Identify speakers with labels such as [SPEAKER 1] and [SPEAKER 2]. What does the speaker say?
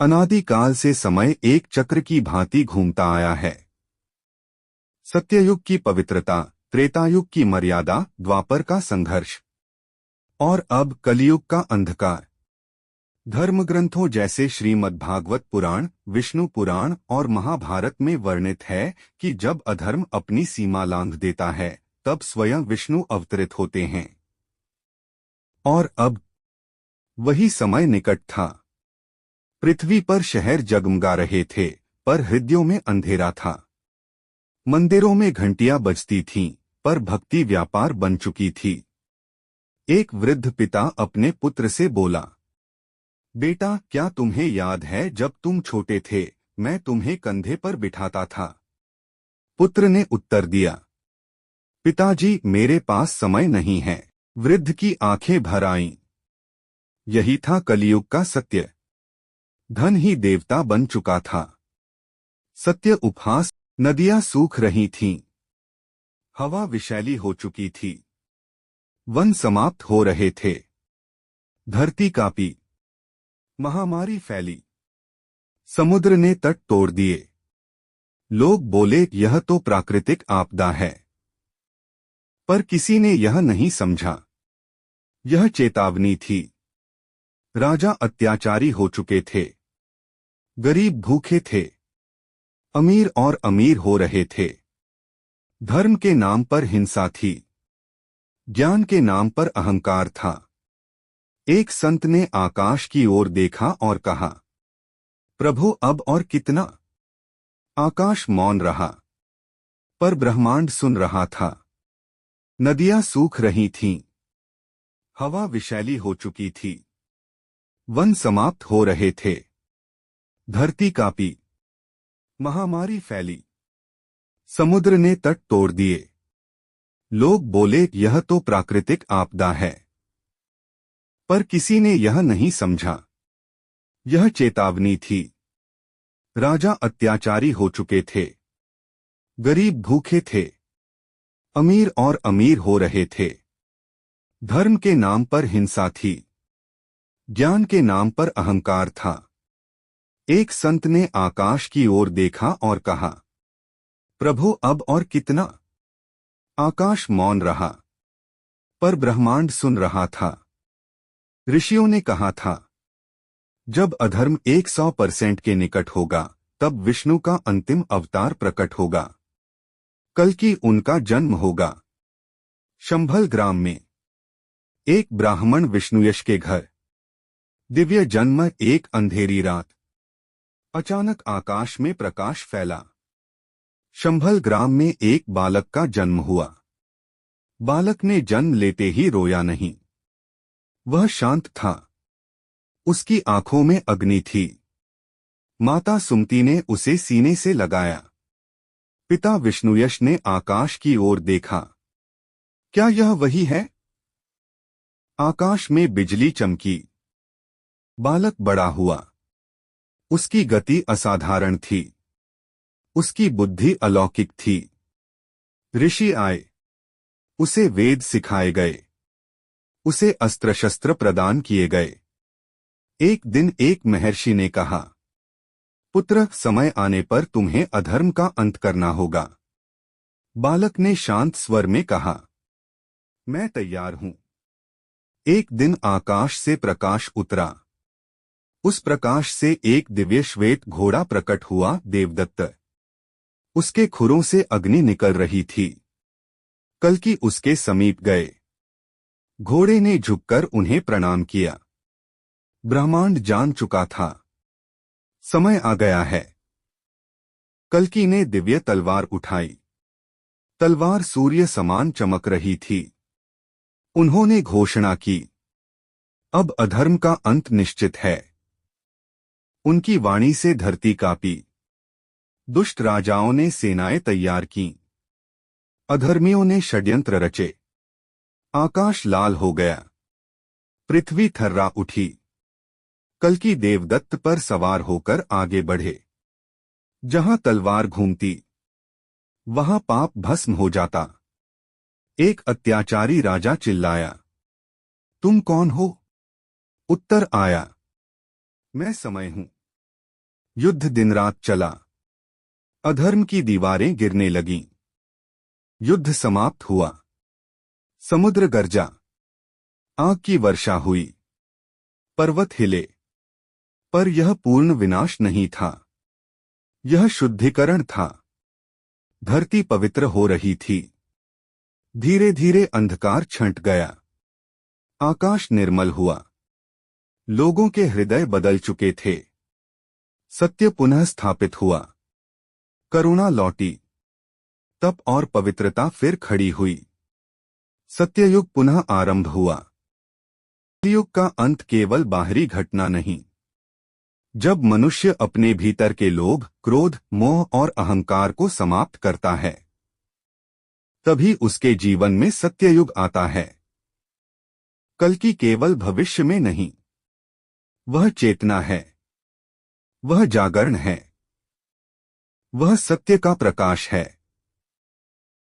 [SPEAKER 1] अनादिकाल से समय एक चक्र की भांति घूमता आया है। सत्ययुग की पवित्रता, त्रेतायुग की मर्यादा, द्वापर का संघर्ष और अब कलयुग का अंधकार। धर्मग्रंथों जैसे श्रीमद्भागवत पुराण, विष्णु पुराण और महाभारत में वर्णित है कि जब अधर्म अपनी सीमा लांघ देता है तब स्वयं विष्णु अवतरित होते हैं। और अब वही समय निकट था। पृथ्वी पर शहर जगमगा रहे थे, पर हृदयों में अंधेरा था। मंदिरों में घंटियां बजती थीं, पर भक्ति व्यापार बन चुकी थी। एक वृद्ध पिता अपने पुत्र से बोला, बेटा, क्या तुम्हें याद है जब तुम छोटे थे, मैं तुम्हें कंधे पर बिठाता था? पुत्र ने उत्तर दिया, पिताजी, मेरे पास समय नहीं है। वृद्ध की आंखें भर आईं। यही था कलयुग का सत्य। धन ही देवता बन चुका था। सत्य उपहास। नदियां सूख रही थीं। हवा विषैली हो चुकी थी। वन समाप्त हो रहे थे। धरती कांपी। महामारी फैली। समुद्र ने तट तोड़ दिए। लोग बोले, यह तो प्राकृतिक आपदा है। पर किसी ने यह नहीं समझा। यह चेतावनी थी। राजा अत्याचारी हो चुके थे। गरीब भूखे थे। अमीर और अमीर हो रहे थे। धर्म के नाम पर हिंसा थी। ज्ञान के नाम पर अहंकार था। एक संत ने आकाश की ओर देखा और कहा, प्रभु, अब और कितना? आकाश मौन रहा, पर ब्रह्मांड सुन रहा था। नदियां सूख रही थीं। हवा विषैली हो चुकी थी। वन समाप्त हो रहे थे। धरती कांपी। महामारी फैली। समुद्र ने तट तोड़ दिए। लोग बोले, यह तो प्राकृतिक आपदा है। पर किसी ने यह नहीं समझा। यह चेतावनी थी। राजा अत्याचारी हो चुके थे। गरीब भूखे थे। अमीर और अमीर हो रहे थे। धर्म के नाम पर हिंसा थी। ज्ञान के नाम पर अहंकार था। एक संत ने आकाश की ओर देखा और कहा, प्रभु, अब और कितना? आकाश मौन रहा, पर ब्रह्मांड सुन रहा था। ऋषियों ने कहा था, जब अधर्म 100% के निकट होगा, तब विष्णु का अंतिम अवतार प्रकट होगा। कल की उनका जन्म होगा। शंभल ग्राम में एक ब्राह्मण विष्णुयश के घर। दिव्य जन्म। एक अंधेरी रात अचानक आकाश में प्रकाश फैला। शंभल ग्राम में एक बालक का जन्म हुआ। बालक ने जन्म लेते ही रोया नहीं। वह शांत था। उसकी आंखों में अग्नि थी। माता सुमति ने उसे सीने से लगाया। पिता विष्णुयश ने आकाश की ओर देखा। क्या यह वही है? आकाश में बिजली चमकी। बालक बड़ा हुआ। उसकी गति असाधारण थी। उसकी बुद्धि अलौकिक थी। ऋषि आए। उसे वेद सिखाए गए। उसे अस्त्र शस्त्र प्रदान किए गए। एक दिन एक महर्षि ने कहा, पुत्र, समय आने पर तुम्हें अधर्म का अंत करना होगा। बालक ने शांत स्वर में कहा, मैं तैयार हूं। एक दिन आकाश से प्रकाश उतरा। उस प्रकाश से एक दिव्य श्वेत घोड़ा प्रकट हुआ, देवदत्त। उसके खुरों से अग्नि निकल रही थी। कल्कि उसके समीप गए। घोड़े ने झुककर उन्हें प्रणाम किया। ब्रह्मांड जान चुका था, समय आ गया है। कल्कि ने दिव्य तलवार उठाई। तलवार सूर्य समान चमक रही थी। उन्होंने घोषणा की, अब अधर्म का अंत निश्चित है। उनकी वाणी से धरती कांपी। दुष्ट राजाओं ने सेनाएं तैयार कीं। अधर्मियों ने षड्यंत्र रचे। आकाश लाल हो गया। पृथ्वी थर्रा उठी। कल्कि देवदत्त पर सवार होकर आगे बढ़े। जहां तलवार घूमती, वहां पाप भस्म हो जाता। एक अत्याचारी राजा चिल्लाया, तुम कौन हो? उत्तर आया, मैं समय हूं। युद्ध दिन रात चला। अधर्म की दीवारें गिरने लगीं। युद्ध समाप्त हुआ। समुद्र गरजा। आग की वर्षा हुई। पर्वत हिले। पर यह पूर्ण विनाश नहीं था। यह शुद्धिकरण था। धरती पवित्र हो रही थी। धीरे धीरे अंधकार छंट गया। आकाश निर्मल हुआ। लोगों के हृदय बदल चुके थे। सत्य पुनः स्थापित हुआ। करुणा लौटी। तप और पवित्रता फिर खड़ी हुई। सत्ययुग पुनः आरंभ हुआ। कलियुग का अंत केवल बाहरी घटना नहीं। जब मनुष्य अपने भीतर के लोभ, क्रोध, मोह और अहंकार को समाप्त करता है, तभी उसके जीवन में सत्ययुग आता है। कल की केवल भविष्य में नहीं, वह चेतना है, वह जागरण है, वह सत्य का प्रकाश है।